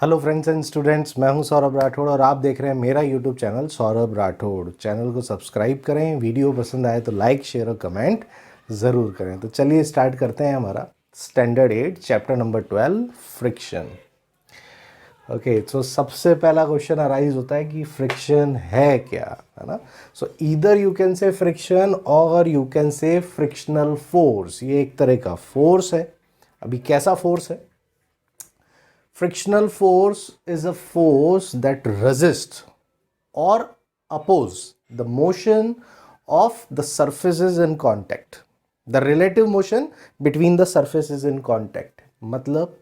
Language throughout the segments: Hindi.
हेलो फ्रेंड्स एंड स्टूडेंट्स, मैं हूं सौरभ राठौड़ और आप देख रहे हैं मेरा YouTube channel Saurabh Rathore. Channel को सब्सक्राइब करें, वीडियो पसंद आए तो लाइक शेयर और कमेंट ज़रूर करें। तो चलिए स्टार्ट करते हैं हमारा standard 8 chapter number 12 friction. Okay, तो सबसे पहला क्वेश्चन अराइज होता है कि फ्रिक्शन है क्या, है ना। So either you can say friction और you can say frictional force. ये एक तरह का फोर्स है। अभी कैसा फोर्स है? Frictional force is a force that resists or oppose the motion of the surfaces in contact. The relative motion between the surfaces in contact. मतलब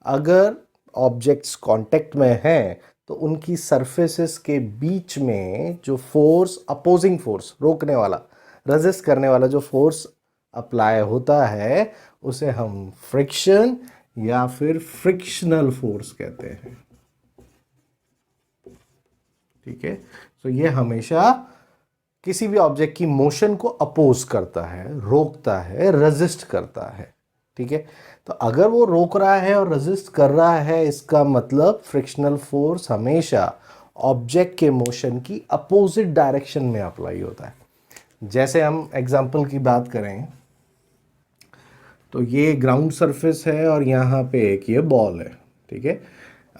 अगर ऑब्जेक्ट्स कांटेक्ट में हैं तो उनकी सरफेसेस के बीच में जो फोर्स, अपोजिंग फोर्स, रोकने वाला, रेजिस्ट करने वाला जो फोर्स अप्लाई होता है उसे हम फ्रिक्शन या फिर फ्रिक्शनल फोर्स कहते हैं। ठीक है, तो ये हमेशा किसी भी ऑब्जेक्ट की मोशन को अपोज करता है, रोकता है, रेजिस्ट करता है। ठीक है, तो अगर वो रोक रहा है और रेजिस्ट कर रहा है, इसका मतलब फ्रिक्शनल फोर्स हमेशा ऑब्जेक्ट के मोशन की अपोजिट डायरेक्शन में अप्लाई होता है। जैसे हम एग्जांपल की बात करें तो ये ग्राउंड सरफेस है और यहाँ पे एक ये बॉल है। ठीक है,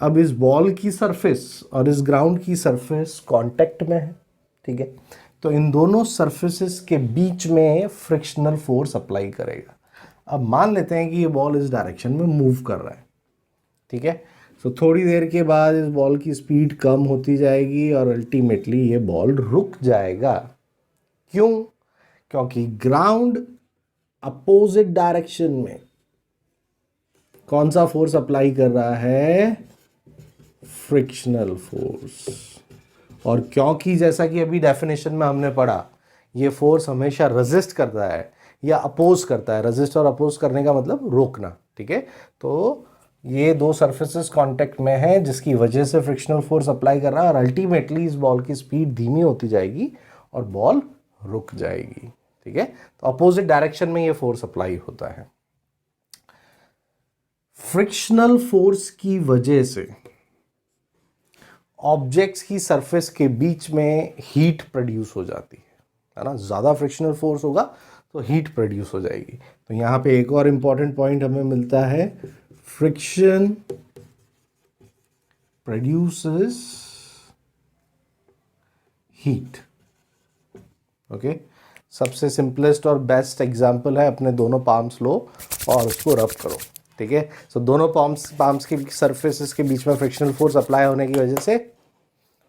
अब इस बॉल की सरफेस और इस ग्राउंड की सरफेस कांटेक्ट में है। ठीक है, तो इन दोनों सरफेसेस के बीच में फ्रिक्शनल फोर्स अप्लाई करेगा। अब मान लेते हैं कि ये बॉल इस डायरेक्शन में मूव कर रहा है। ठीक है, तो थोड़ी देर के बाद इस बॉल की स्पीड कम होती जाएगी और अल्टीमेटली ये बॉल रुक जाएगा। क्यों? क्योंकि ग्राउंड अपोजिट डायरेक्शन में कौन सा फोर्स अप्लाई कर रहा है? Frictional force. और क्योंकि जैसा कि अभी डेफिनेशन में हमने पढ़ा, ये फोर्स हमेशा रेजिस्ट करता है या अपोज करता है। रेजिस्ट और अपोज करने का मतलब रोकना। ठीक है, तो ये दो सरफेसेस कांटेक्ट में है जिसकी वजह से फ्रिक्शनल फोर्स अप्लाई कर रहा है और अल्टीमेटली इस बॉल की स्पीड धीमी होती जाएगी और बॉल रुक जाएगी। ठीक है, तो अपोजिट डायरेक्शन में ये फोर्स अप्लाई होता है। फ्रिक्शनल फोर्स की वजह से ऑब्जेक्ट्स की सरफेस के बीच में हीट प्रोड्यूस हो जाती है ना। ज़्यादा फ्रिक्शनल फोर्स होगा तो हीट प्रोड्यूस हो जाएगी। तो यहाँ पे एक और इंपॉर्टेंट पॉइंट हमें मिलता है, फ्रिक्शन प्रोड्यूसेस हीट। ओके, सबसे सिंपलेस्ट और बेस्ट एग्जांपल है, अपने दोनों पाम्स लो और उसको रब करो। ठीक है, सो दोनों पाम्स की सरफेसेस के बीच में फ्रिक्शनल फोर्स अप्लाई होने की वजह से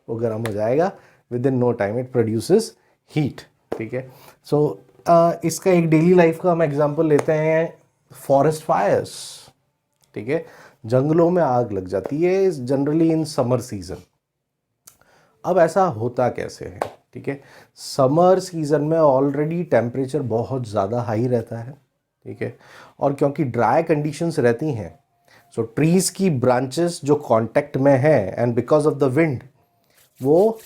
वो गर्म हो जाएगा। Within no time it produces heat. ठीक है, सो इसका एक डेली लाइफ का हम एग्जांपल लेते हैं, फॉरेस्ट फायर्स। ठीक है, जंगलों में आग लग जाती है जनरली इन समर सीजन। अब ऐसा होता कैसे है? ठीक है, समर सीजन में ऑलरेडी टेम्परेचर बहुत ज़्यादा हाई रहता है। ठीक है, और क्योंकि ड्राई कंडीशंस रहती हैं, सो ट्रीज़ की ब्रांचेस जो कांटेक्ट में हैं and because of the wind वो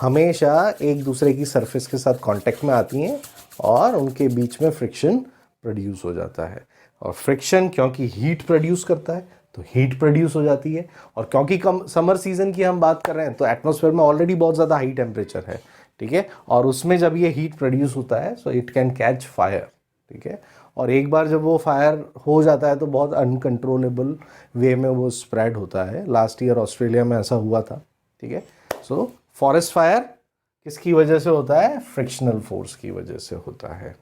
हमेशा एक दूसरे की सरफेस के साथ कांटेक्ट में आती हैं और उनके बीच में फ्रिक्शन प्रोड्यूस हो जाता है। और फ्रिक्शन क्योंकि हीट प्रोड्यूस करता है तो हीट प्रोड्यूस हो जाती है। और क्योंकि कम समर सीजन की हम बात कर रहे हैं तो एटमॉस्फेयर में ऑलरेडी बहुत ज़्यादा हाई टेम्परेचर है। ठीक है, और उसमें जब ये हीट प्रोड्यूस होता है so it can catch fire. ठीक है, और एक बार जब वो फायर हो जाता है तो बहुत अनकंट्रोलेबल वे में वो स्प्रेड होता है। लास्ट ईयर ऑस्ट्रेलिया में ऐसा हुआ था। ठीक है, सो फॉरेस्ट फायर किसकी वजह से होता है? फ्रिक्शनल फोर्स की वजह से होता है।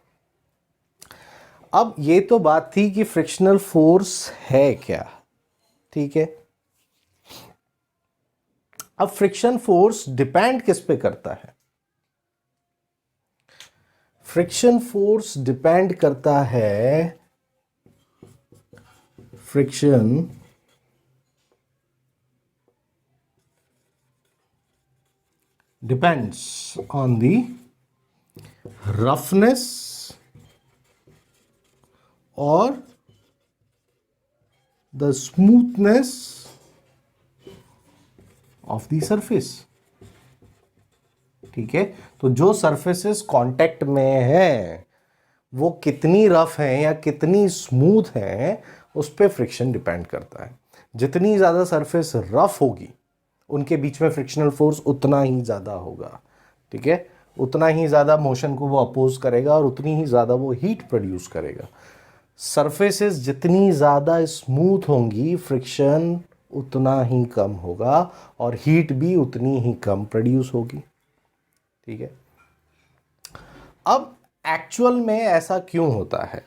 अब ये तो बात थी कि फ्रिक्शनल फोर्स है क्या। ठीक है, अब फ्रिक्शन फोर्स डिपेंड किस पे करता है? फ्रिक्शन फोर्स डिपेंड करता है, friction depends on the roughness और the smoothness of the surface. ठीक है, तो जो सरफेसेस कांटेक्ट में है वो कितनी रफ हैं या कितनी स्मूथ हैं उस पर फ्रिक्शन डिपेंड करता है। जितनी ज़्यादा सरफेस रफ होगी उनके बीच में फ्रिक्शनल फोर्स उतना ही ज़्यादा होगा, ठीक है, उतना ही ज़्यादा मोशन को वो अपोज करेगा और उतनी ही ज़्यादा वो हीट प्रोड्यूस करेगा। सरफेसेस जितनी ज़्यादा स्मूथ होंगी फ्रिक्शन उतना ही कम होगा और हीट भी उतनी ही कम प्रोड्यूस होगी, ठीक है। अब एक्चुअल में ऐसा क्यों होता है?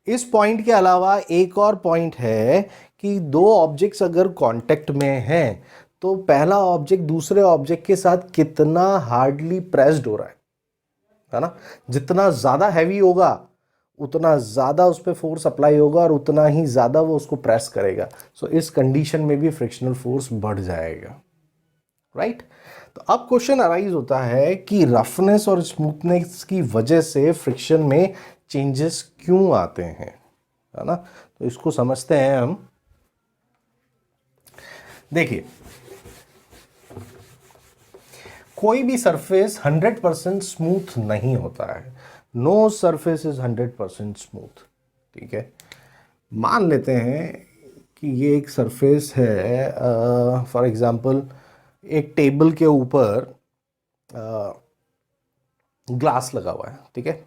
इस पॉइंट के अलावा एक और पॉइंट है कि दो ऑब्जेक्ट्स अगर कांटेक्ट में हैं तो पहला ऑब्जेक्ट दूसरे ऑब्जेक्ट के साथ कितना हार्डली प्रेस्ड हो रहा है ना। जितना ज़्यादा हैवी होगा उतना ज़्यादा उस पर फोर्स अप्लाई होगा और उतना ही ज़्यादा वो उसको प्रेस करेगा। सो इस कंडीशन में भी फ्रिक्शनल फोर्स बढ़ जाएगा, राइट। तो अब क्वेश्चन अराइज होता है कि रफनेस और स्मूथनेस की वजह से फ्रिक्शन में चेंजेस क्यों आते हैं, है ना। तो इसको समझते हैं हम। देखिए, कोई भी सरफेस 100% स्मूथ नहीं होता है। नो सरफेस इज 100% स्मूथ, ठीक है। मान लेते हैं कि ये एक सरफेस है, फॉर एग्जांपल एक टेबल के ऊपर ग्लास लगा हुआ है, ठीक है।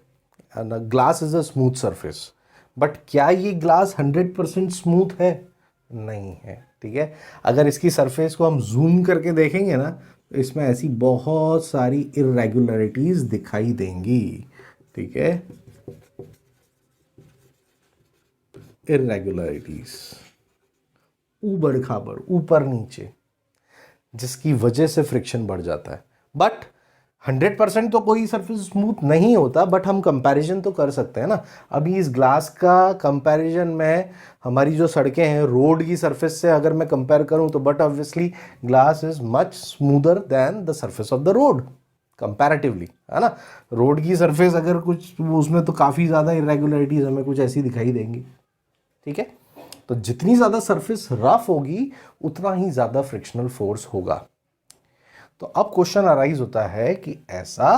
Glass is a smooth surface, but क्या ये ग्लास 100% स्मूथ है? नहीं है, ठीक है। अगर इसकी सरफेस को हम जूम करके देखेंगे ना तो इसमें ऐसी बहुत सारी इरेगुलरिटीज दिखाई देंगी, ठीक है। इरेगुलरिटीज, ऊबड़ खाबड़, ऊपर नीचे, जिसकी वजह से फ्रिक्शन बढ़ जाता है। बट 100% तो कोई सरफेस स्मूथ नहीं होता, बट हम कंपैरिजन तो कर सकते हैं ना। अभी इस ग्लास का कंपैरिजन में हमारी जो सड़कें हैं रोड की सरफेस से अगर मैं कंपेयर करूं तो but obviously glass is much smoother than the surface of the road comparatively, है ना। रोड की सरफेस अगर कुछ उसमें तो काफ़ी ज़्यादा इरेगुलरिटीज हमें कुछ ऐसी दिखाई देंगी, ठीक है। तो जितनी ज़्यादा सरफेस रफ होगी उतना ही ज़्यादा फ्रिक्शनल फोर्स होगा। तो अब क्वेश्चन अराइज होता है कि ऐसा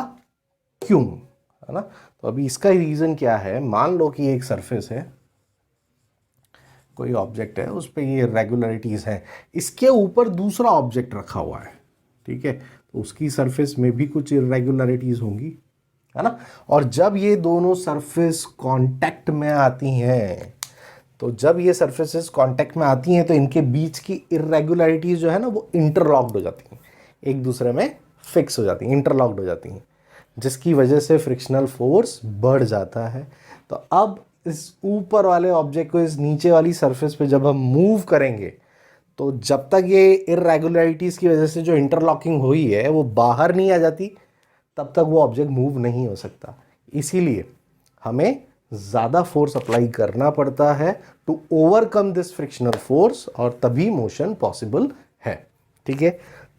क्यों, है ना। तो अभी इसका रीज़न क्या है? मान लो कि एक सरफेस है, कोई ऑब्जेक्ट है, उस पर ये रेगुलरिटीज़ हैं, इसके ऊपर दूसरा ऑब्जेक्ट रखा हुआ है, ठीक है। तो उसकी सरफेस में भी कुछ इरेगुलरिटीज़ होंगी, है ना। और जब ये दोनों सरफेस कांटेक्ट में आती हैं, तो जब ये सरफेसेस कांटेक्ट में आती हैं तो इनके बीच की इरेगुलरिटीज जो है ना वो इंटरलॉक्ड हो जाती हैं, एक दूसरे में फिक्स हो जाती हैं, इंटरलॉक्ड हो जाती हैं, जिसकी वजह से फ्रिक्शनल फोर्स बढ़ जाता है। तो अब इस ऊपर वाले ऑब्जेक्ट को इस नीचे वाली सरफेस पे जब हम मूव करेंगे तो जब तक ये इरेगुलरिटीज़ की वजह से जो इंटरलॉकिंग हुई है वो बाहर नहीं आ जाती तब तक वो ऑब्जेक्ट मूव नहीं हो सकता। इसीलिए हमें ज़्यादा फोर्स अप्लाई करना पड़ता है to overcome this frictional force और तभी मोशन पॉसिबल है, ठीक है।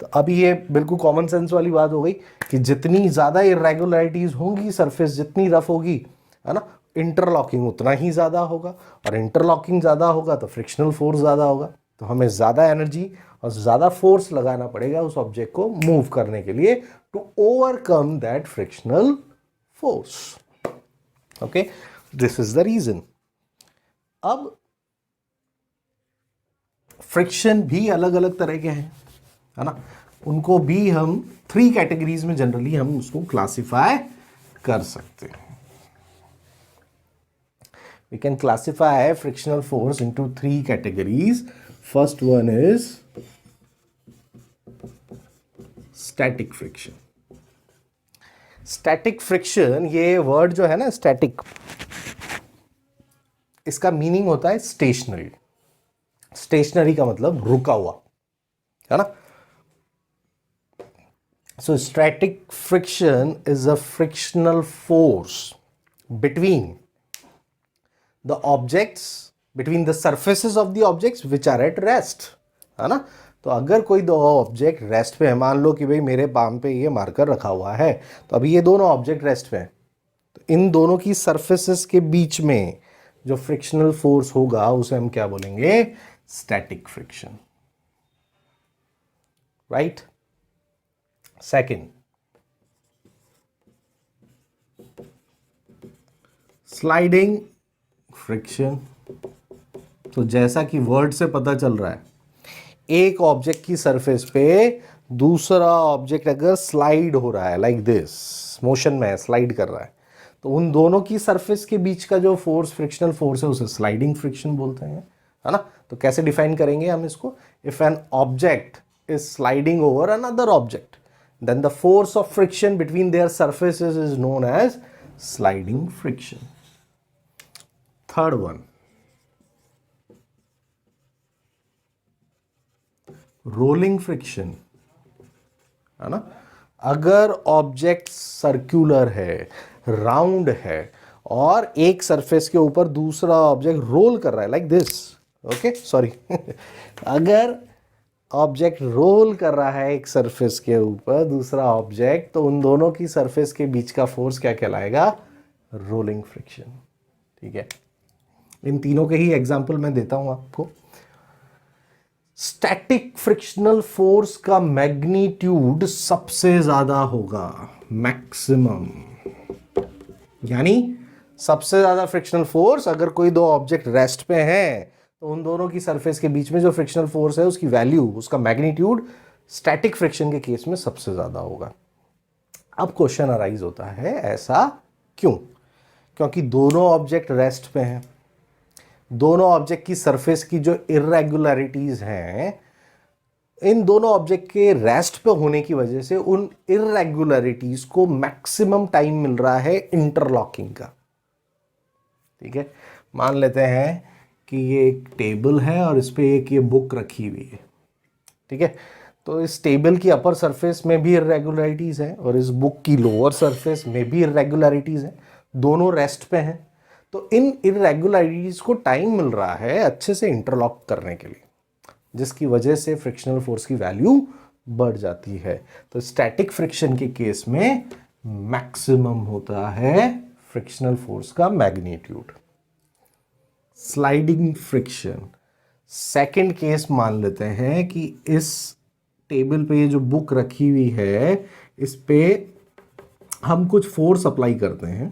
तो अभी ये बिल्कुल कॉमन सेंस वाली बात हो गई कि जितनी ज़्यादा इरेगुलरिटीज़ होंगी, सरफेस जितनी रफ होगी, है ना, इंटरलॉकिंग उतना ही ज़्यादा होगा और इंटरलॉकिंग ज़्यादा होगा तो फ्रिक्शनल फोर्स ज़्यादा होगा। तो हमें ज़्यादा एनर्जी और ज़्यादा फोर्स लगाना पड़ेगा उस ऑब्जेक्ट को मूव करने के लिए to overcome that frictional force, okay. This is the reason. अब फ्रिक्शन भी अलग अलग तरह के हैं, है ना। उनको भी हम 3 कैटेगरीज में जनरली हम उसको क्लासिफाई कर सकते हैं। We can classify frictional force into 3 categories. First one is static friction. Static friction, ये वर्ड जो है ना static, इसका मीनिंग होता है स्टेशनरी। स्टेशनरी का मतलब रुका हुआ, है ना। So static friction is a frictional force between the objects, between the surfaces of the objects which are at rest, है ना। तो अगर कोई दो ऑब्जेक्ट रेस्ट पे है, मान लो कि भाई मेरे पाम पे ये मार्कर रखा हुआ है, तो अभी ये दोनों ऑब्जेक्ट रेस्ट पे हैं, तो इन दोनों की सरफेसेस के बीच में जो फ्रिक्शनल फोर्स होगा उसे हम क्या बोलेंगे? Static friction, right. Second, sliding friction. तो जैसा कि वर्ड से पता चल रहा है एक ऑब्जेक्ट की सरफेस पे दूसरा ऑब्जेक्ट अगर स्लाइड हो रहा है लाइक दिस, मोशन में है, स्लाइड कर रहा है, तो उन दोनों की सरफेस के बीच का जो फोर्स, फ्रिक्शनल फोर्स है, उसे स्लाइडिंग फ्रिक्शन बोलते हैं, है ना। तो कैसे डिफाइन करेंगे हम इसको? If an object is sliding over another object, then the force of friction between their surfaces is known as sliding friction. Third one, rolling friction, है ना। अगर ऑब्जेक्ट सर्कुलर है, राउंड है, और एक सरफेस के ऊपर दूसरा ऑब्जेक्ट रोल कर रहा है लाइक दिस, ओके सॉरी अगर ऑब्जेक्ट रोल कर रहा है एक सरफेस के ऊपर दूसरा ऑब्जेक्ट, तो उन दोनों की सरफेस के बीच का फोर्स क्या कहलाएगा? Rolling friction. ठीक है, इन तीनों के ही एग्जांपल मैं देता हूं आपको। स्टैटिक फ्रिक्शनल फोर्स का मैग्नीट्यूड सबसे ज्यादा होगा, मैक्सिमम, यानी सबसे ज्यादा फ्रिक्शनल फोर्स अगर कोई दो ऑब्जेक्ट रेस्ट पे हैं, तो उन दोनों की सरफेस के बीच में जो फ्रिक्शनल फोर्स है उसकी वैल्यू, उसका मैग्नीट्यूड स्टैटिक फ्रिक्शन के केस में सबसे ज्यादा होगा। अब क्वेश्चन अराइज होता है, ऐसा क्यों? क्योंकि दोनों ऑब्जेक्ट रेस्ट पे हैं, दोनों ऑब्जेक्ट की सरफेस की जो इर्रेगुलरिटीज हैं, इन दोनों ऑब्जेक्ट के रेस्ट पे होने की वजह से उन इर्रेगुलरिटीज को मैक्सिमम टाइम मिल रहा है इंटरलॉकिंग का। ठीक है, मान लेते हैं कि ये एक टेबल है और इस पे एक ये बुक रखी हुई है। ठीक है, तो इस टेबल की अपर सरफेस में भी इर्रेगुलरिटीज है और इस बुक की लोअर सरफेस में भी इर्रेगुलरिटीज है, दोनों रेस्ट पे हैं। तो इन इर्रेगुलरिटीज को टाइम मिल रहा है अच्छे से इंटरलॉक करने के लिए, जिसकी वजह से फ्रिक्शनल फोर्स की वैल्यू बढ़ जाती है। तो स्टैटिक फ्रिक्शन के केस में मैक्सिमम होता है फ्रिक्शनल फोर्स का magnitude. Sliding friction, second case मान लेते हैं कि इस टेबल पे ये जो बुक रखी हुई है, इस पे हम कुछ फोर्स अप्लाई करते हैं।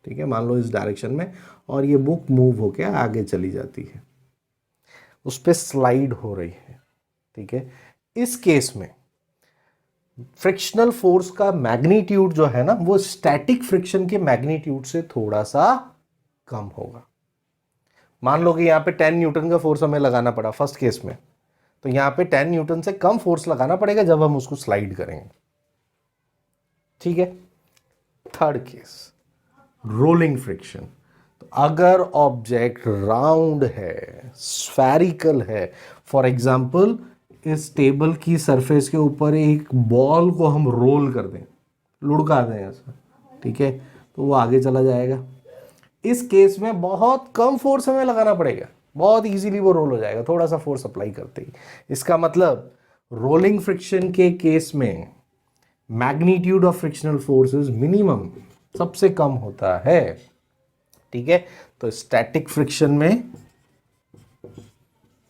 ठीक है, मान लो इस डायरेक्शन में, और ये बुक मूव होके आगे चली जाती है, उस पे स्लाइड हो रही है। ठीक है, इस केस में फ्रिक्शनल फोर्स का मैग्नीट्यूड जो है ना, वो स्टैटिक फ्रिक्शन के मैग्नीट्यूड से थोड़ा सा कम होगा। मान लो कि यहाँ पे 10 न्यूटन का फोर्स हमें लगाना पड़ा फर्स्ट केस में, तो यहाँ पे 10 न्यूटन से कम फोर्स लगाना पड़ेगा जब हम उसको स्लाइड करेंगे। ठीक है, थर्ड केस, रोलिंग फ्रिक्शन। तो अगर ऑब्जेक्ट राउंड है, स्फेरिकल है, फॉर एग्जांपल इस टेबल की सरफेस के ऊपर एक बॉल को हम रोल कर दें, लुढ़का दें ऐसा, ठीक है, तो वो आगे चला जाएगा। इस केस में बहुत कम फोर्स हमें लगाना पड़ेगा, बहुत इजीली वो रोल हो जाएगा थोड़ा सा फोर्स अप्लाई करते ही। इसका मतलब रोलिंग फ्रिक्शन के केस में magnitude of frictional forces minimum, सबसे कम होता है। ठीक है, तो स्टैटिक फ्रिक्शन में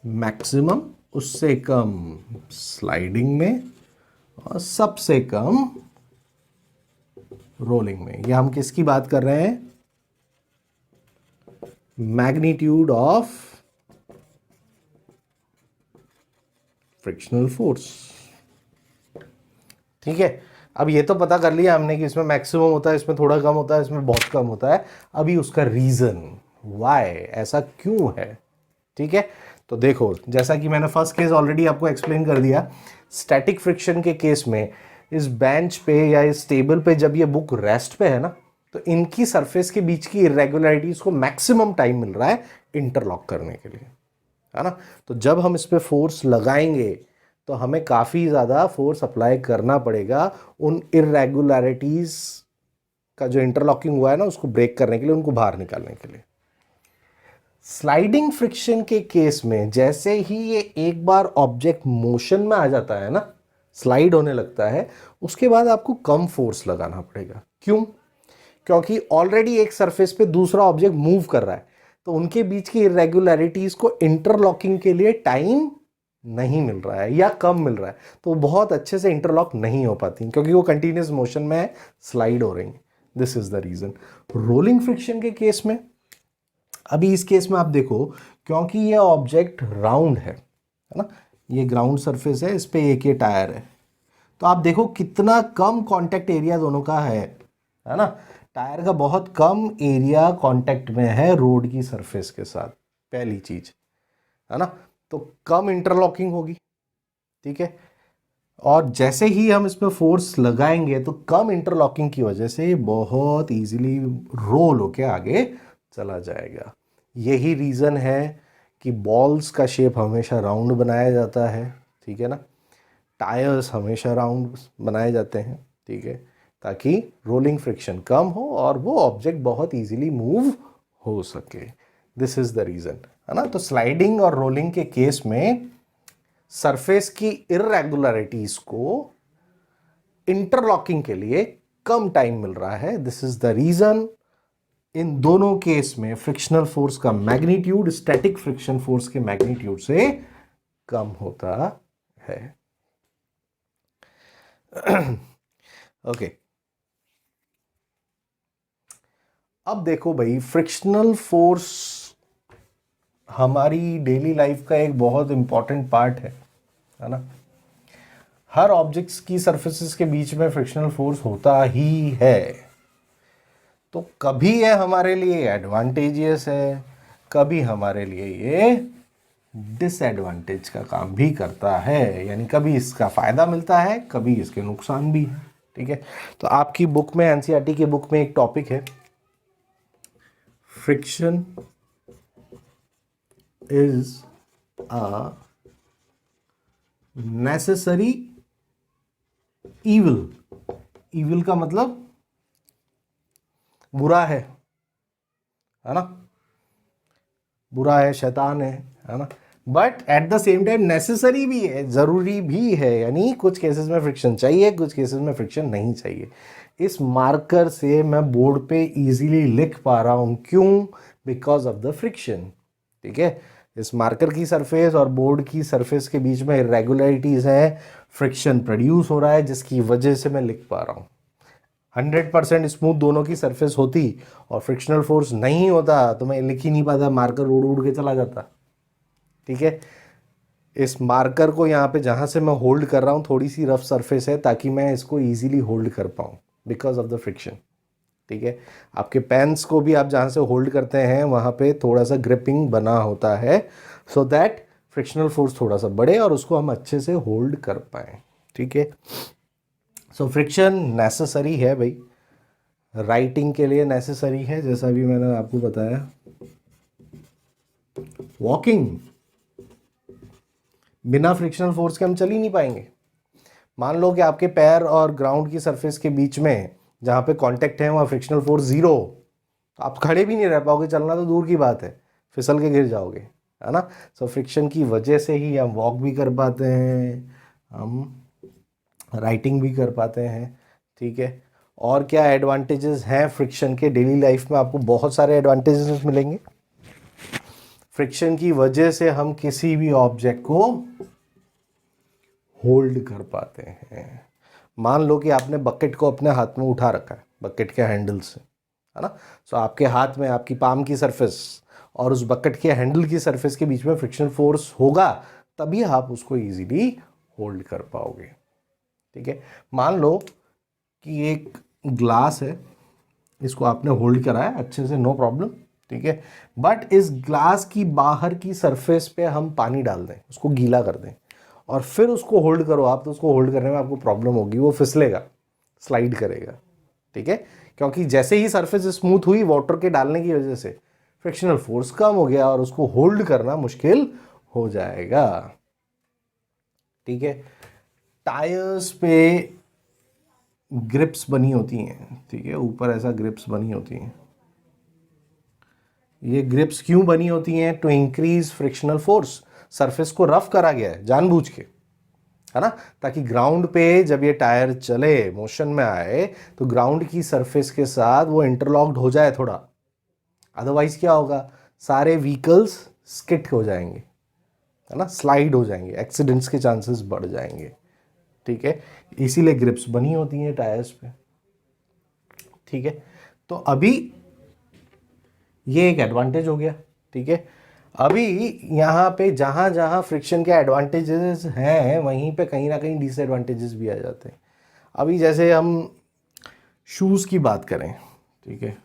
मैक्सिमम, उससे कम स्लाइडिंग में, और सबसे कम रोलिंग में। ये हम किसकी बात कर रहे हैं? Magnitude of frictional force. ठीक है, अब ये तो पता कर लिया हमने कि इसमें मैक्सिमम होता है, इसमें थोड़ा कम होता है, इसमें बहुत कम होता है। अभी उसका रीजन, व्हाई, ऐसा क्यों है। ठीक है, तो देखो, जैसा कि मैंने फर्स्ट केस ऑलरेडी आपको एक्सप्लेन कर दिया, स्टैटिक फ्रिक्शन के केस में इस बेंच पे या इस टेबल पे जब ये बुक रेस्ट पे है ना, तो इनकी सरफेस के बीच की इरेगुलरिटीज को मैक्सिमम टाइम मिल रहा है इंटरलॉक करने के लिए, है ना। तो जब हम इस पे फोर्स लगाएंगे तो हमें काफ़ी ज़्यादा फोर्स अप्लाई करना पड़ेगा उन इरेगुलरिटीज का जो इंटरलॉकिंग हुआ है ना, उसको ब्रेक करने के लिए, उनको बाहर निकालने के लिए। स्लाइडिंग फ्रिक्शन के केस में जैसे ही ये एक बार ऑब्जेक्ट मोशन में आ जाता है ना, स्लाइड होने लगता है, उसके बाद आपको कम फोर्स लगाना पड़ेगा। क्यों? क्योंकि ऑलरेडी एक सरफेस पे दूसरा ऑब्जेक्ट मूव कर रहा है, तो उनके बीच की इरेगुलरिटीज को इंटरलॉकिंग के लिए टाइम नहीं मिल रहा है या कम मिल रहा है, तो बहुत अच्छे से इंटरलॉक नहीं हो पाती क्योंकि वो कंटिन्यूस मोशन में है, स्लाइड हो रही है। This is the reason. Rolling friction के केस में, अभी इस केस में आप देखो, क्योंकि ये ऑब्जेक्ट राउंड है ना, ये ग्राउंड सरफेस है, इस पे एक ये टायर है। तो आप देखो कितना कम कांटेक्ट एरिया दोनों का है ना। टायर का बहुत कम एरिया कांटेक्ट में है रोड की सरफेस के साथ, पहली चीज, है ना। तो कम इंटरलॉकिंग होगी, ठीक है। और जैसे ही हम इसमें फोर्स लगाएंगे तो कम इंटरलॉकिंग की वजह से ये बहुत इजीली रोल होके आगे चला जाएगा। यही रीज़न है कि बॉल्स का शेप हमेशा राउंड बनाया जाता है, ठीक है ना। टायर्स हमेशा राउंड बनाए जाते हैं, ठीक है, ताकि रोलिंग फ्रिक्शन कम हो और वो ऑब्जेक्ट बहुत इजीली मूव हो सके। दिस इज द रीज़न, है ना। तो स्लाइडिंग और रोलिंग के केस में सरफेस की इर्रेगुलरिटीज को इंटरलॉकिंग के लिए कम टाइम मिल रहा है। दिस इज द रीजन इन दोनों केस में फ्रिक्शनल फोर्स का मैग्नीट्यूड स्टैटिक फ्रिक्शन फोर्स के मैग्नीट्यूड से कम होता है। ओके अब देखो भाई, फ्रिक्शनल फोर्स हमारी डेली लाइफ का एक बहुत इंपॉर्टेंट पार्ट है ना। हर ऑब्जेक्ट्स की सरफेसेस के बीच में फ्रिक्शनल फोर्स होता ही है। तो कभी ये हमारे लिए एडवांटेजियस है, कभी हमारे लिए ये डिसएडवांटेज का काम भी करता है, यानी कभी इसका फायदा मिलता है, कभी इसके नुकसान भी है, ठीक है। तो आपकी बुक में, एनसीईआरटी की बुक में एक टॉपिक है, friction is a necessary evil. Evil का मतलब बुरा है ना, बुरा है, शैतान है ना। But at the same time necessary भी है, जरूरी भी है, यानी कुछ केसेस में फ्रिक्शन चाहिए, कुछ केसेस में फ्रिक्शन नहीं चाहिए। इस मार्कर से मैं बोर्ड पे इजीली लिख पा रहा हूं, क्यों? बिकॉज ऑफ द फ्रिक्शन, ठीक है। इस मार्कर की सरफेस और बोर्ड की सरफेस के बीच में इरेगुलरिटीज है, फ्रिक्शन प्रोड्यूस हो रहा है, जिसकी वजह से मैं लिख पा रहा हूं। 100% स्मूथ दोनों की सरफेस होती और फ्रिक्शनल फोर्स नहीं होता तो मैं लिख ही नहीं पाता, मार्कर उड़ उड़ के चला जाता, ठीक है। इस मार्कर को यहाँ पे जहाँ से मैं होल्ड कर रहा हूँ थोड़ी सी रफ सरफेस है, ताकि मैं इसको इजीली होल्ड कर पाऊँ बिकॉज ऑफ द फ्रिक्शन, ठीक है। आपके पेन्स को भी आप जहाँ से होल्ड करते हैं वहाँ पे थोड़ा सा ग्रिपिंग बना होता है, सो दैट फ्रिक्शनल फोर्स थोड़ा सा बढ़े और उसको हम अच्छे से होल्ड कर पाएँ, ठीक है। सो फ्रिक्शन नेसेसरी है भाई, राइटिंग के लिए नेसेसरी है, जैसा भी मैंने आपको बताया। वॉकिंग बिना फ्रिक्शनल फोर्स के हम चल ही नहीं पाएंगे। मान लो कि आपके पैर और ग्राउंड की सरफेस के बीच में जहाँ पे कांटेक्ट है वहाँ फ्रिक्शनल फोर्स जीरो, तो आप खड़े भी नहीं रह पाओगे, चलना तो दूर की बात है, फिसल के गिर जाओगे, है ना। सो फ्रिक्शन की वजह से ही हम वॉक भी कर पाते हैं, हम राइटिंग भी कर पाते हैं, ठीक है। और क्या एडवांटेजेस हैं फ्रिक्शन के डेली लाइफ में? आपको बहुत सारे एडवांटेजेस मिलेंगे। फ्रिक्शन की वजह से हम किसी भी ऑब्जेक्ट को होल्ड कर पाते हैं। मान लो कि आपने बकेट को अपने हाथ में उठा रखा है, बकेट के हैंडल से, है ना। सो आपके हाथ में, आपकी पाम की सरफेस और उस बकेट के हैंडल की सरफेस के बीच में फ्रिक्शन फोर्स होगा, तभी आप उसको इजीली होल्ड कर पाओगे, ठीक है। मान लो कि एक ग्लास है, इसको आपने होल्ड करा है अच्छे से, नो प्रॉब्लम, ठीक है। बट इस ग्लास की बाहर की सरफेस पे हम पानी डाल दें, उसको गीला कर दें और फिर उसको होल्ड करो आप, तो उसको होल्ड करने में आपको प्रॉब्लम होगी, वो फिसलेगा, स्लाइड करेगा, ठीक है। क्योंकि जैसे ही सरफेस स्मूथ हुई वाटर के डालने की वजह से फ्रिक्शनल फोर्स कम हो गया और उसको होल्ड करना मुश्किल हो जाएगा, ठीक है। टायर्स पे ग्रिप्स बनी होती हैं, ठीक है, ऊपर ऐसा ग्रिप्स बनी होती हैं। ये ग्रिप्स क्यों बनी होती हैं? To increase frictional force. Surface को रफ करा गया है जानबूझ के, है ना, ताकि ग्राउंड पे जब ये टायर चले, मोशन में आए, तो ग्राउंड की सरफेस के साथ वो इंटरलॉक्ड हो जाए थोड़ा। अदरवाइज क्या होगा, सारे व्हीकल्स स्किट हो जाएंगे, है ना, स्लाइड हो जाएंगे, एक्सीडेंट्स के चांसेस बढ़ जाएंगे, ठीक है। इसीलिए ग्रिप्स बनी होती हैं टायर्स पे, ठीक है। तो अभी ये एक एडवांटेज हो गया, ठीक है। अभी यहाँ पे जहाँ जहाँ फ्रिक्शन के एडवांटेजेस हैं वहीं पे कहीं ना कहीं डिसएडवांटेजेस भी आ जाते हैं। अभी जैसे हम शूज़ की बात करें, ठीक है,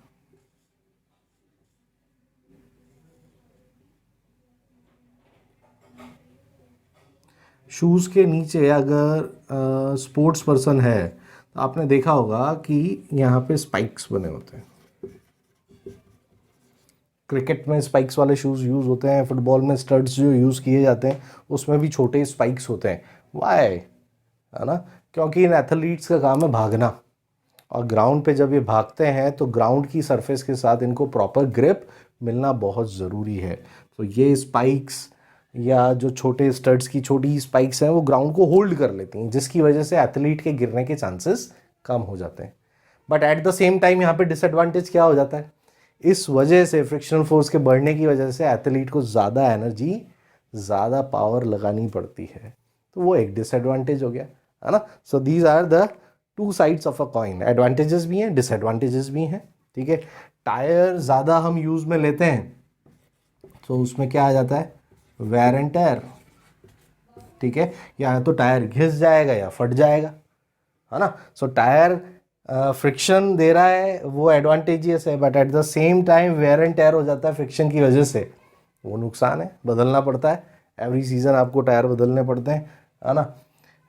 शूज़ के नीचे अगर स्पोर्ट्स पर्सन है तो आपने देखा होगा कि यहाँ पे स्पाइक्स बने होते हैं। क्रिकेट में स्पाइक्स वाले शूज़ यूज़ होते हैं, फुटबॉल में स्टड्स जो यूज़ किए जाते हैं उसमें भी छोटे स्पाइक्स होते हैं। वाई, है ना, क्योंकि इन एथलीट्स का काम है भागना, और ग्राउंड पे जब ये भागते हैं तो ग्राउंड की सरफेस के साथ इनको प्रॉपर ग्रिप मिलना बहुत ज़रूरी है। तो ये स्पाइक्स या जो छोटे स्टड्स की छोटी स्पाइक्स हैं वो ग्राउंड को होल्ड कर लेती हैं, जिसकी वजह से एथलीट के गिरने के चांसेस कम हो जाते हैं। But at the same time यहाँ पे डिसएडवांटेज क्या हो जाता है, इस वजह से फ्रिक्शनल फोर्स के बढ़ने की वजह से एथलीट को ज़्यादा एनर्जी, ज़्यादा पावर लगानी पड़ती है, तो वो एक डिसएडवांटेज हो गया, है ना। So these are the two sides of a coin, advantages भी हैं, डिसएडवांटेजेस भी हैं, ठीक है। टायर ज़्यादा हम यूज़ में लेते हैं तो उसमें क्या आ जाता है, वेयर एंड टेयर, ठीक है, या तो टायर घिस जाएगा या फट जाएगा, है ना। सो टायर फ्रिक्शन दे रहा है वो एडवांटेजियस है, but at the same time wear and tear हो जाता है फ्रिक्शन की वजह से, वो नुकसान है, बदलना पड़ता है, एवरी सीज़न आपको टायर बदलने पड़ते हैं, है ना।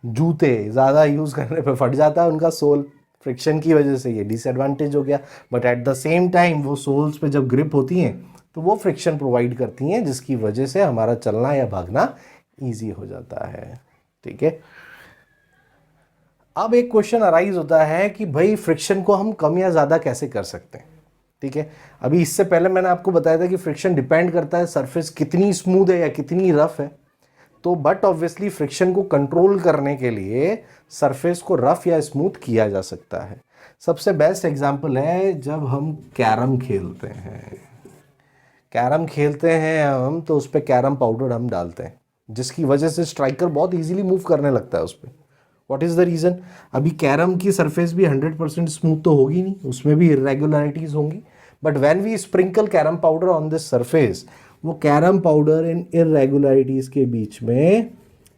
जूते ज़्यादा यूज़ करने पे फट जाता है उनका सोल फ्रिक्शन की वजह से, ये डिसएडवांटेज हो गया। But at the same time वो सोल्स पे जब ग्रिप होती हैं तो वो फ्रिक्शन प्रोवाइड करती हैं, जिसकी वजह से हमारा चलना या भागना ईजी हो जाता है, ठीक है। अब एक क्वेश्चन अराइज होता है कि भाई फ्रिक्शन को हम कम या ज़्यादा कैसे कर सकते हैं, ठीक है। अभी इससे पहले मैंने आपको बताया था कि फ्रिक्शन डिपेंड करता है सरफेस कितनी स्मूथ है या कितनी रफ है, तो बट ऑब्वियसली फ्रिक्शन को कंट्रोल करने के लिए सरफेस को रफ या स्मूथ किया जा सकता है। सबसे बेस्ट एग्जांपल है जब हम कैरम खेलते हैं, कैरम खेलते हैं हम तो उस पर कैरम पाउडर हम डालते हैं, जिसकी वजह से स्ट्राइकर बहुत इजीली मूव करने लगता है उस पर। व्हाट इज़ द रीज़न, अभी कैरम की सरफेस भी 100% स्मूथ तो होगी नहीं, उसमें भी इरेगुलरिटीज़ होंगी, but when we sprinkle carrom powder on this surface, वो कैरम पाउडर इन इरेगुलरिटीज़ के बीच में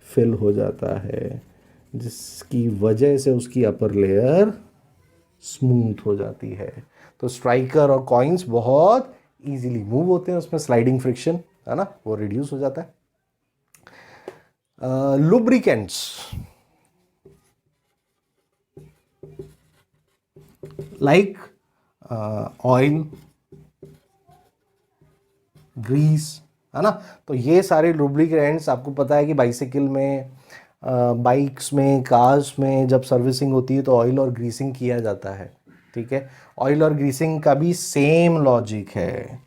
फिल हो जाता है, जिसकी वजह से उसकी अपर लेयर स्मूथ हो जाती है। तो स्ट्राइकर और कॉइन्स बहुत इजीली मूव होते हैं, उसमें स्लाइडिंग फ्रिक्शन, है ना, वो रिड्यूस हो जाता है। लुब्रिकेंट्स लाइक ऑयल, ग्रीस, है ना, तो ये सारे लुब्रिकेंट्स आपको पता है कि बाइसाइकिल में, बाइक्स में, कार्स में जब सर्विसिंग होती है तो ऑयल और ग्रीसिंग किया जाता है, ठीक है। ऑयल और ग्रीसिंग का भी सेम लॉजिक है,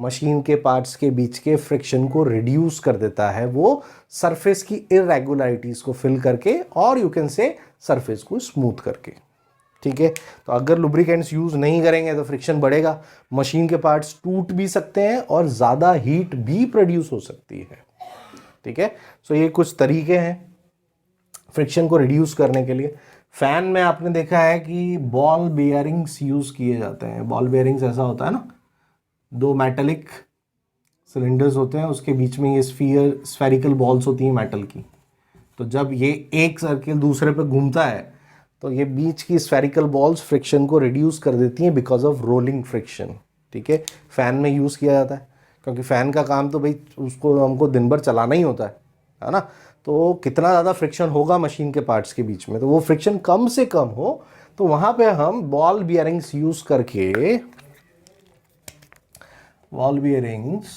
मशीन के पार्ट्स के बीच के फ्रिक्शन को रिड्यूस कर देता है वो सरफेस की इरेगुलरिटीज़ को फिल करके, और यू कैन से सरफेस को स्मूथ करके, ठीक है। तो अगर लुब्रिकेंट्स यूज़ नहीं करेंगे तो फ्रिक्शन बढ़ेगा, मशीन के पार्ट्स टूट भी सकते हैं और ज़्यादा हीट भी प्रोड्यूस हो सकती है, ठीक है। सो ये कुछ तरीके हैं फ्रिक्शन को रिड्यूस करने के लिए। फैन में आपने देखा है कि बॉल बेयरिंग्स यूज़ किए जाते हैं। बॉल बेयरिंग्स ऐसा होता है ना, दो मेटेलिक सिलेंडर्स होते हैं, उसके बीच में ये स्फेरिकल बॉल्स होती हैं मेटल की, तो जब ये एक सर्किल दूसरे पे घूमता है तो ये बीच की स्फेरिकल बॉल्स फ्रिक्शन को रिड्यूस कर देती हैं बिकॉज ऑफ रोलिंग फ्रिक्शन, ठीक है। फैन में यूज़ किया जाता है क्योंकि फ़ैन का काम तो भाई उसको हमको दिन भर चलाना ही होता है ना, तो कितना ज़्यादा फ्रिक्शन होगा मशीन के पार्ट्स के बीच में, तो वो फ्रिक्शन कम से कम हो, तो वहाँ पे हम बॉल बियरिंग्स यूज़ करके, बॉल बियरिंग्स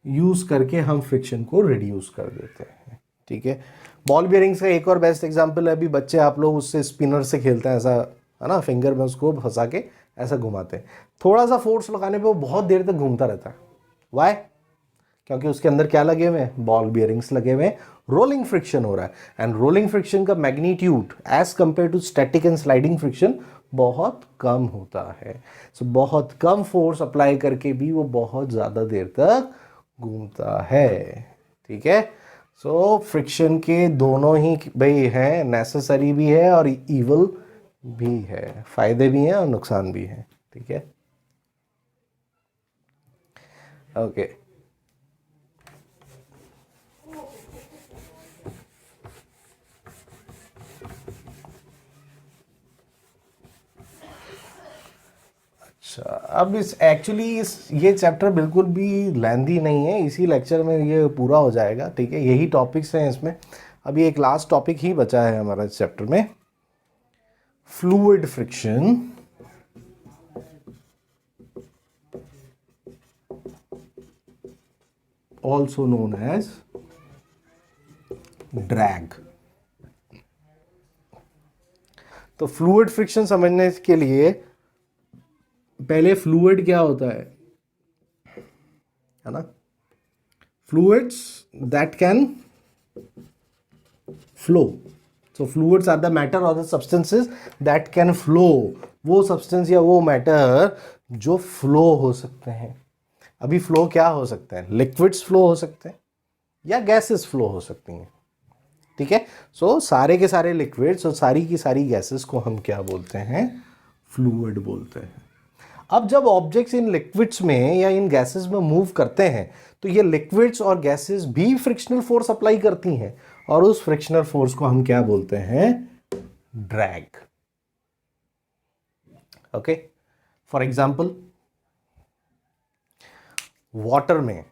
यूज़ करके हम फ्रिक्शन को रिड्यूस कर देते हैं, ठीक है। बॉल बियरिंग्स का एक और बेस्ट एग्जांपल है, अभी बच्चे आप लोग उससे स्पिनर से खेलते हैं, ऐसा है ना, फिंगर में उसको फंसा के ऐसा घुमाते हैं, थोड़ा सा फोर्स लगाने पे वो बहुत देर तक घूमता रहता है। वाई, क्योंकि उसके अंदर क्या लगे हुए हैं, बॉल बियरिंग्स लगे हुए हैं, रोलिंग फ्रिक्शन हो रहा है, एंड रोलिंग फ्रिक्शन का magnitude as compare to static and sliding friction बहुत कम होता है। सो बहुत कम फोर्स अप्लाई करके भी वो बहुत ज़्यादा देर तक घूमता है, ठीक है। सो फ्रिक्शन के दोनों ही भाई हैं, नेसेसरी भी है और इवल भी है, फ़ायदे भी हैं और नुकसान भी हैं, ठीक है। ओके अच्छा, अब इस एक्चुअली इस ये चैप्टर बिल्कुल भी लेंदी नहीं है, इसी लेक्चर में ये पूरा हो जाएगा, ठीक है। यही टॉपिक्स हैं इसमें। अभी एक लास्ट टॉपिक ही बचा है हमारा इस चैप्टर में, fluid friction, also known as drag. तो फ्लूइड फ्रिक्शन समझने के लिए पहले फ्लूइड क्या होता है ना। Fluids that can flow, so fluids are the matter और the substances that can flow, वो सब्सटेंस या वो मैटर जो फ्लो हो सकते हैं। अभी फ्लो क्या हो सकते हैं, लिक्विड्स फ्लो हो सकते हैं या गैसेस फ्लो हो सकती हैं, ठीक है। सो सारे के सारे लिक्विड्स और सारी की सारी गैसेस को हम क्या बोलते हैं, फ्लूइड बोलते हैं। अब जब ऑब्जेक्ट्स इन लिक्विड्स में या इन गैसेस में मूव करते हैं तो ये लिक्विड्स और गैसेस भी फ्रिक्शनल फोर्स अप्लाई करती हैं और उस फ्रिक्शनल फोर्स को हम क्या बोलते हैं, drag. Okay, for example water में,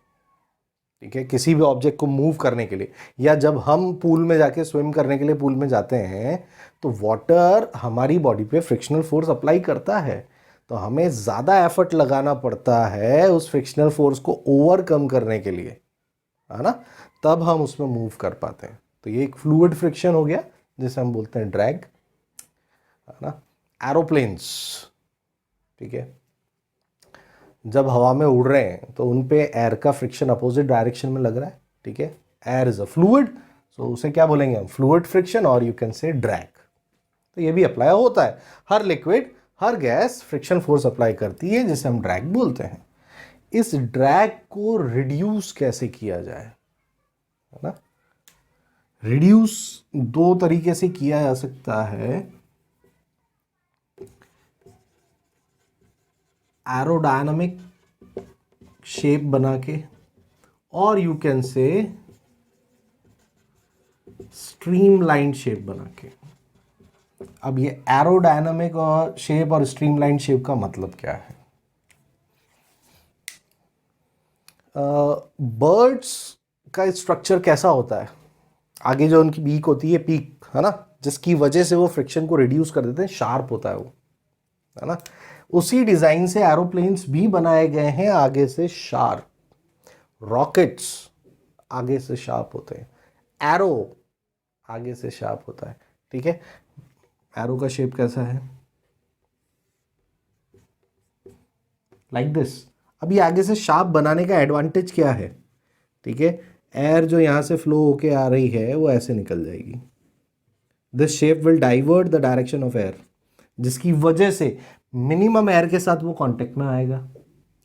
ठीक है, किसी भी ऑब्जेक्ट को मूव करने के लिए या जब हम पूल में जाके स्विम करने के लिए पूल में जाते हैं तो वाटर हमारी बॉडी पे फ्रिक्शनल फोर्स अप्लाई करता है, तो हमें ज़्यादा एफर्ट लगाना पड़ता है उस फ्रिक्शनल फोर्स को ओवरकम करने के लिए, है ना, तब हम उसमें मूव कर पाते हैं। तो ये एक फ्लूइड फ्रिक्शन हो गया जिसे हम बोलते हैं ड्रैग, है ना। एरोप्लेन्स, ठीक है, जब हवा में उड़ रहे हैं तो उन पे एयर का फ्रिक्शन अपोजिट डायरेक्शन में लग रहा है, ठीक है। एयर इज अ फ्लूइड, सो उसे क्या बोलेंगे हम, फ्लूइड फ्रिक्शन, और यू कैन से ड्रैग। तो ये भी अप्लाई होता है, हर लिक्विड हर गैस फ्रिक्शन फोर्स अप्लाई करती है जिसे हम ड्रैग बोलते हैं। इस ड्रैग को रिड्यूस कैसे किया जाए, है ना। रिड्यूस दो तरीके से किया जा सकता है, एरोडायनामिक शेप बना के, और you can say streamline shape बना के। अब ये एरोडायनामिक और शेप और स्ट्रीमलाइन शेप का मतलब क्या है, बर्ड्स का स्ट्रक्चर कैसा होता है, आगे जो उनकी बीक होती है, पीक, है ना, जिसकी वजह से वो फ्रिक्शन को रिड्यूस कर देते हैं, शार्प होता है वो, है ना। उसी डिजाइन से एरोप्लेन्स भी बनाए गए हैं, आगे से शार्प, रॉकेट्स आगे से शार्प होते हैं, एरो आगे से शार्प होता है, ठीक है। एरो का शेप कैसा है, लाइक दिस। अभी आगे से शार्प बनाने का एडवांटेज क्या है, ठीक है, एयर जो यहां से फ्लो होके आ रही है वो ऐसे निकल जाएगी, this shape will divert the direction of air, जिसकी वजह से मिनिमम एयर के साथ वो कांटेक्ट में आएगा,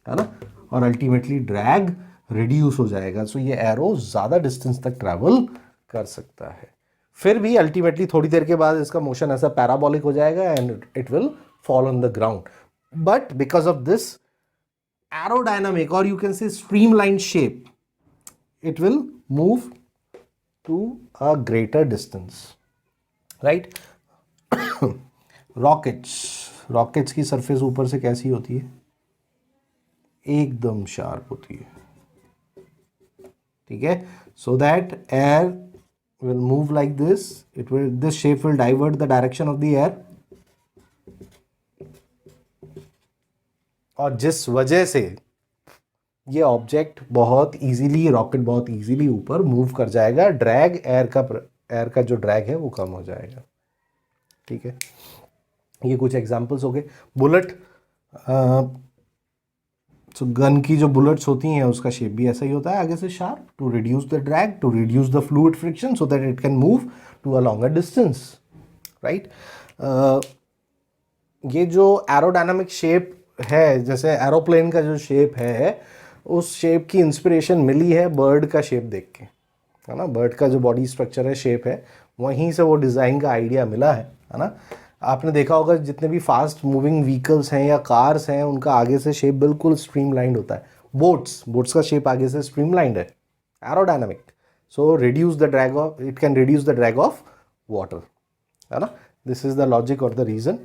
है ना, और अल्टीमेटली ड्रैग रिड्यूस हो जाएगा। सो ये एरो ज़्यादा डिस्टेंस तक ट्रैवल कर सकता है, फिर भी अल्टीमेटली थोड़ी देर के बाद इसका मोशन ऐसा पैराबोलिक हो जाएगा and it will fall on the ground, but because of this aerodynamic और you can say streamline shape, it will move to a greater distance, right? Rockets की सरफेस ऊपर से कैसी होती है, एकदम शार्प होती है, ठीक है। So that air will move like this, this shape will divert the direction of the air, और जिस वजह से ये ऑब्जेक्ट बहुत इजीली, रॉकेट बहुत इजीली ऊपर मूव कर जाएगा, ड्रैग एयर का जो ड्रैग है वो कम हो जाएगा, ठीक है। ये कुछ एग्जांपल्स हो गए। बुलेट, तो गन की जो बुलेट्स होती हैं उसका शेप भी ऐसा ही होता है, आगे से sharp, to reduce the drag, to reduce the fluid friction so that it can move to a longer distance, right. ये जो एरोडायनामिक शेप है, जैसे एरोप्लेन का जो शेप है, उस शेप की इंस्पिरेशन मिली है बर्ड का शेप देख के, है ना। बर्ड का जो बॉडी स्ट्रक्चर है, शेप है, वहीं से वो डिज़ाइन का आइडिया मिला है ना। आपने देखा होगा जितने भी फास्ट मूविंग व्हीकल्स हैं या कार्स हैं, उनका आगे से शेप बिल्कुल स्ट्रीमलाइंड होता है, बोट्स का शेप आगे से स्ट्रीमलाइंड है, aerodynamic, so reduce the drag of, it can reduce the drag of water, है ना. दिस इज द लॉजिक और द रीज़न.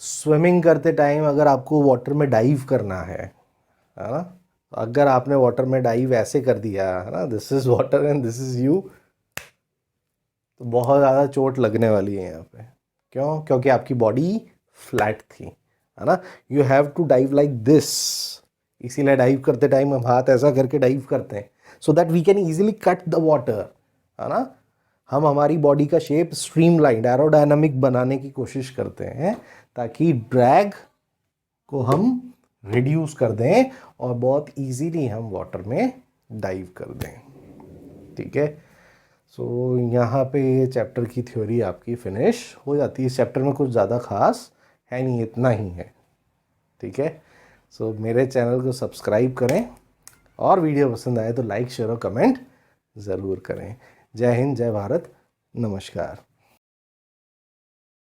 स्विमिंग करते टाइम अगर आपको वाटर में डाइव करना है ना, अगर आपने वाटर में डाइव ऐसे कर दिया है ना, this is water and this is you, तो बहुत ज़्यादा चोट लगने वाली है यहाँ पे. क्यों? क्योंकि आपकी बॉडी फ्लैट थी, है ना. You have to dive like this, इसीलिए डाइव करते टाइम हम हाथ ऐसा करके डाइव करते हैं, so that we can easily cut the water, है ना. हम हमारी बॉडी का शेप स्ट्रीमलाइंड एरोडायनामिक बनाने की कोशिश करते हैं ताकि ड्रैग को हम रिड्यूस कर दें और बहुत इजीली हम वाटर में डाइव कर दें. ठीक है. सो यहाँ पे ये चैप्टर की थ्योरी आपकी फिनिश हो जाती है. इस चैप्टर में कुछ ज़्यादा खास है नहीं, इतना ही है. ठीक है. सो मेरे चैनल को सब्सक्राइब करें और वीडियो पसंद आए तो लाइक शेयर और कमेंट ज़रूर करें. जय हिंद, जय भारत, नमस्कार.